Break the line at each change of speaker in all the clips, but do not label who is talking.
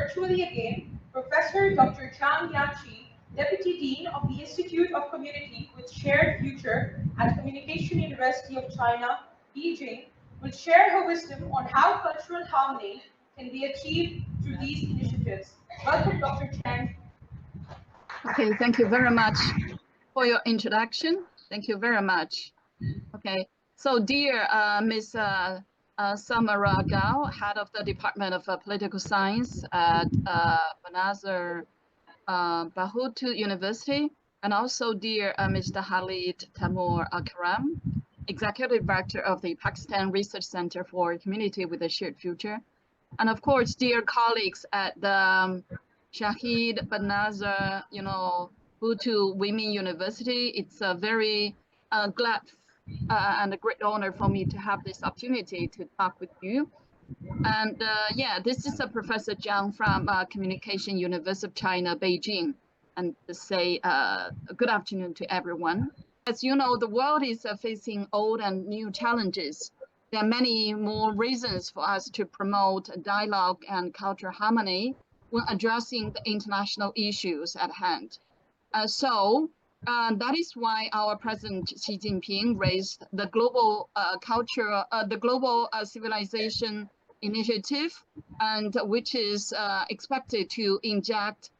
virtually again Professor Dr. Zhang Yanqiu, Deputy Dean of the Institute of Community with Shared Future at Communication University of China, Beijing, will share her wisdom on how cultural harmony can be achieved through these initiatives. Welcome, Dr. Chen.
Okay, thank you very much for your introduction. Thank you very much. Okay, so dear Ms. Samara Gao, head of the Department of Political Science at Benazir Bhutto University, and also dear Mr. Khalid Taimur Akram, Executive Director of the Pakistan Research Center for Community with a Shared Future, and of course, dear colleagues at the Shaheed, Benazir, Bhutto Women University. It's a very glad and a great honor for me to have this opportunity to talk with you. And yeah, this is Professor Zhang from Communication University of China, Beijing, and to say good afternoon to everyone. As you know, the world is facing old and new challenges. There are many more reasons for us to promote dialogue and cultural harmony when addressing the international issues at hand. So that is why our President Xi Jinping raised the global civilization initiative, and which is expected to inject,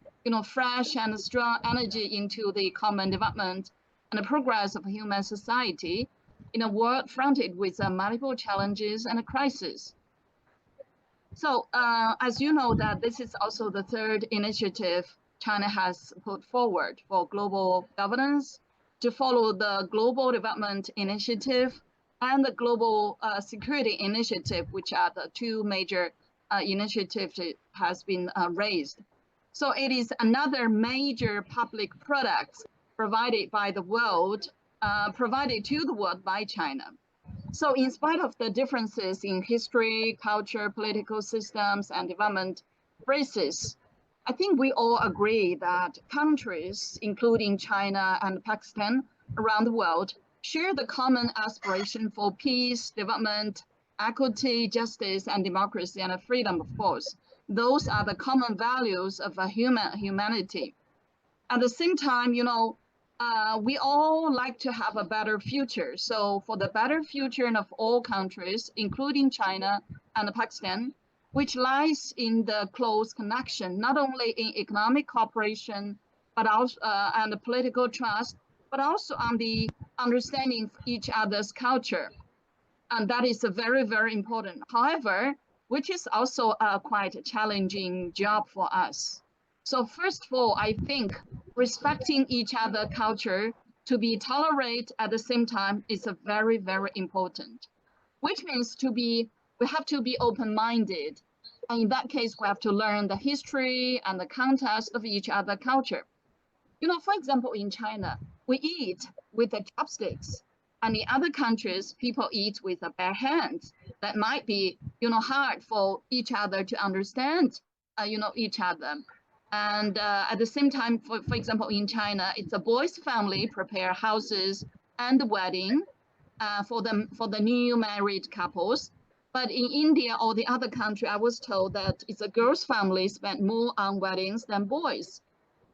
fresh and strong energy into the common development and the progress of human society in a world fronted with multiple challenges and crises. So as you know, that this is also the third initiative China has put forward for global governance to follow the Global Development Initiative and the Global Security Initiative, which are the two major initiatives that has been raised. So it is another major public product provided by the world, provided to the world by China. So in spite of the differences in history, culture, political systems, and development phrases, I think we all agree that countries, including China and Pakistan around the world, share the common aspiration for peace, development, equity, justice, and democracy, and freedom, of course. Those are the common values of humanity. At the same time, we all like to have a better future. So for the better future of all countries, including China and Pakistan, which lies in the close connection, not only in economic cooperation, but also and political trust, but also on the understanding of each other's culture. And that is a very, very important. However, which is also a quite challenging job for us. So first of all, I think respecting each other's culture to be tolerant at the same time is a very, very important, which means we have to be open-minded. And in that case, we have to learn the history and the context of each other's culture. For example, in China, we eat with the chopsticks. And in other countries, people eat with the bare hands. That might be, hard for each other to understand, each other. And at the same time, for example, in China, it's a boy's family prepare houses and the wedding for the new married couples. But in India or the other country, I was told that it's a girl's family spend more on weddings than boys.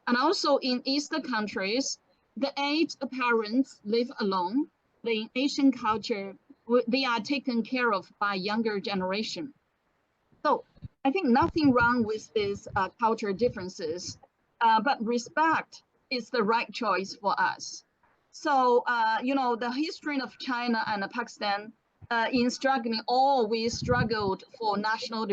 And also in Eastern countries, the aged parents live alone. In Asian culture, they are taken care of by younger generation. So I think nothing wrong with these cultural differences, but respect is the right choice for us. So, the history of China and Pakistan in struggling, we struggled for national,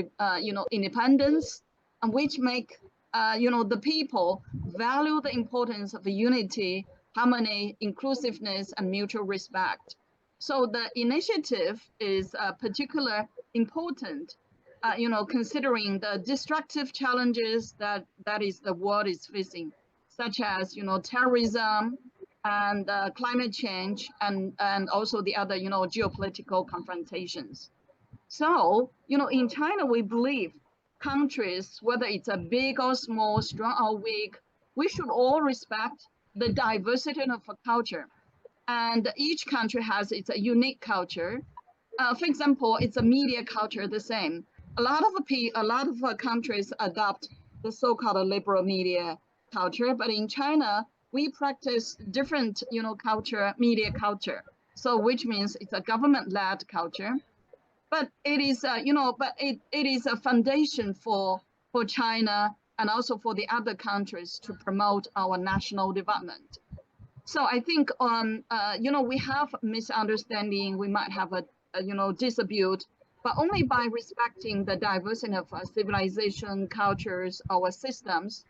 independence, and which make, the people value the importance of unity, harmony, inclusiveness, and mutual respect. So the initiative is particularly important, considering the destructive challenges that the world is facing, such as, terrorism and climate change, and also the other, geopolitical confrontations. So, in China, we believe countries, whether it's a big or small, strong or weak, we should all respect the diversity of a culture. And each country has its unique culture. For example, it's a media culture the same. a lot of countries adopt the so-called liberal media culture, but in China, we practice different, media culture. So which means it's a government-led culture, but it is, it is a foundation for China and also for the other countries to promote our national development. So I think, we have misunderstanding, we might have a dispute, but only by respecting the diversity of civilization, cultures, our systems,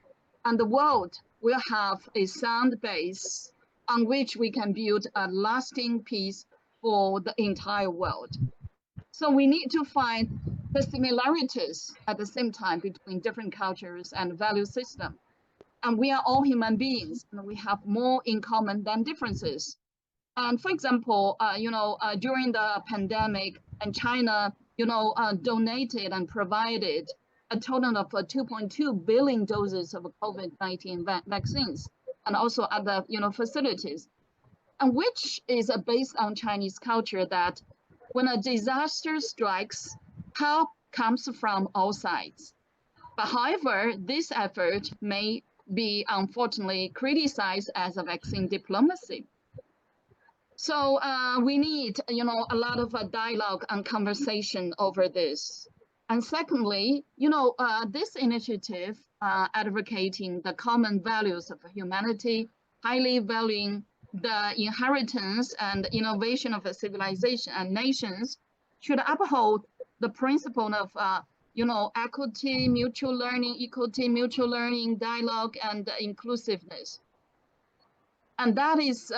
and the world will have a sound base on which we can build a lasting peace for the entire world. So we need to find the similarities at the same time between different cultures and value systems. And we are all human beings, and we have more in common than differences. And for example, during the pandemic, and China, donated and provided a total of 2.2 billion doses of COVID-19 vaccines, and also other, facilities, and which is based on Chinese culture that when a disaster strikes, help comes from all sides. But however, this effort may be unfortunately criticized as a vaccine diplomacy. So we need, a lot of dialogue and conversation over this. And secondly, this initiative advocating the common values of humanity, highly valuing the inheritance and innovation of a civilization and nations, should uphold the principle of equity, mutual learning, dialogue, and inclusiveness. And that is,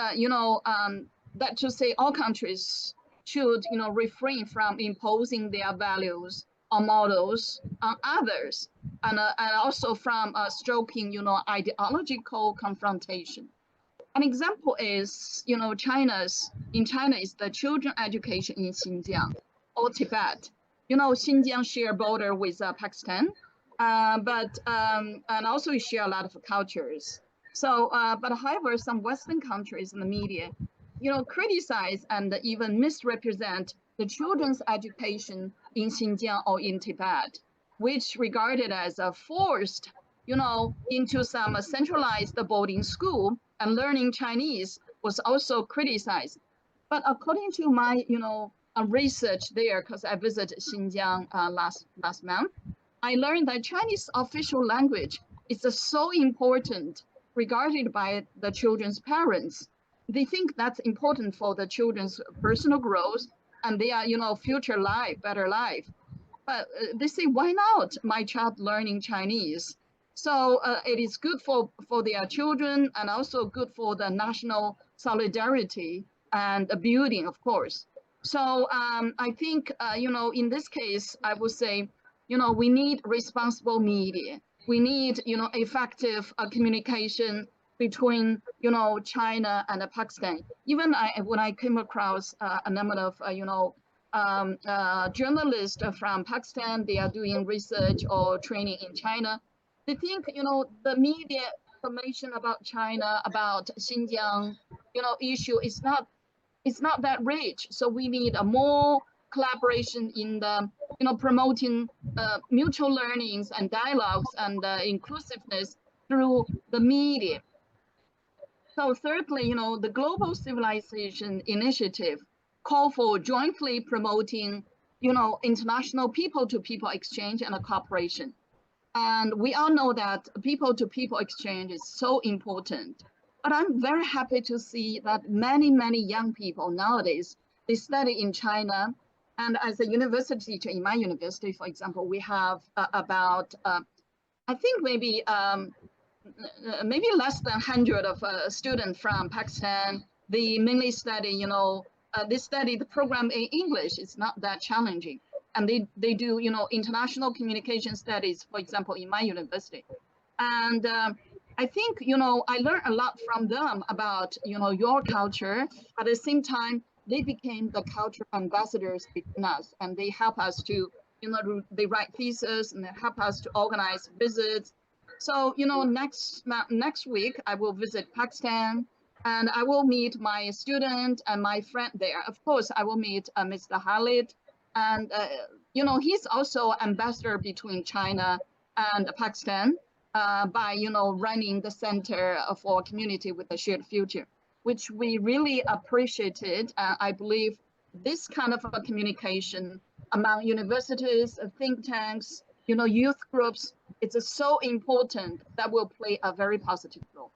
that to say all countries should, refrain from imposing their values or models on others, and also from stroking, ideological confrontation. An example is, in China is the children education in Xinjiang or Tibet. Xinjiang share border with Pakistan, and also we share a lot of cultures. So, but however, some Western countries in the media, criticize and even misrepresent the children's education in Xinjiang or in Tibet, which regarded as forced, into some centralized boarding school, and learning Chinese was also criticized. But according to my, research there, because I visited Xinjiang last month, I learned that Chinese official language is so important regarded by the children's parents. They think that's important for the children's personal growth and their, future life, better life. But they say, why not my child learning Chinese? So it is good for their children and also good for the national solidarity and building, of course. So I think, in this case, I would say, we need responsible media. We need, effective communication between, China and Pakistan. Even when I came across a number of, journalists from Pakistan, they are doing research or training in China. They think, the media information about China, about Xinjiang, issue is not that rich. So we need a more collaboration in the, promoting mutual learnings and dialogues and inclusiveness through the media. So thirdly, the Global Civilization Initiative call for jointly promoting, international people-to-people exchange and cooperation. And we all know that people-to-people exchange is so important. But I'm very happy to see that many, many young people nowadays, they study in China. And as a university teacher in my university, for example, we have about, I think maybe less than 100 of students from Pakistan. They mainly study, they study the program in English. It's not that challenging. And they do, international communication studies, for example, in my university. And I think, I learned a lot from them about, your culture. But at the same time, they became the culture ambassadors between us. And they help us to, they write thesis and they help us to organize visits. So, next week, I will visit Pakistan. And I will meet my student and my friend there. Of course, I will meet Mr. Khalid. And, you know, he's also ambassador between China and Pakistan by, you know, running the Center for Community with a Shared Future, which we really appreciated. I believe this kind of a communication among universities, think tanks, you know, youth groups, it's so important that will play a very positive role.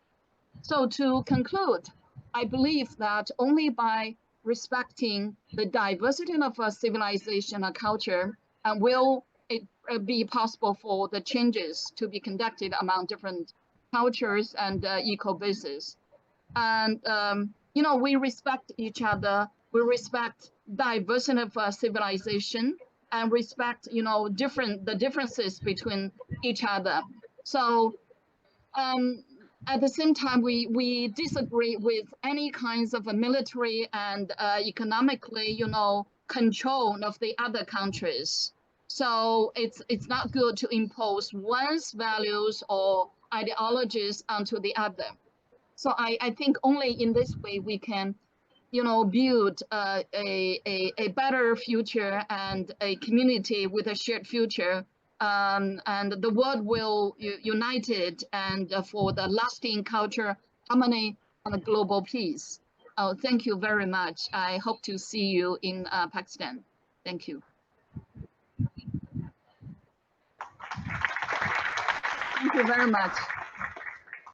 So to conclude, I believe that only by respecting the diversity of a civilization and culture will it be possible for the changes to be conducted among different cultures and eco-bases. And, you know, we respect each other, we respect diversity of civilization, and respect, you know, the differences between each other. So at the same time, we disagree with any kinds of a military and economically, you know, control of the other countries. So it's not good to impose one's values or ideologies onto the other. So I think only in this way we can, you know, build a better future and a community with a shared future. And the world will united and for the lasting culture, harmony, and global peace. Oh, thank you very much. I hope to see you in Pakistan. Thank you. Thank you very much.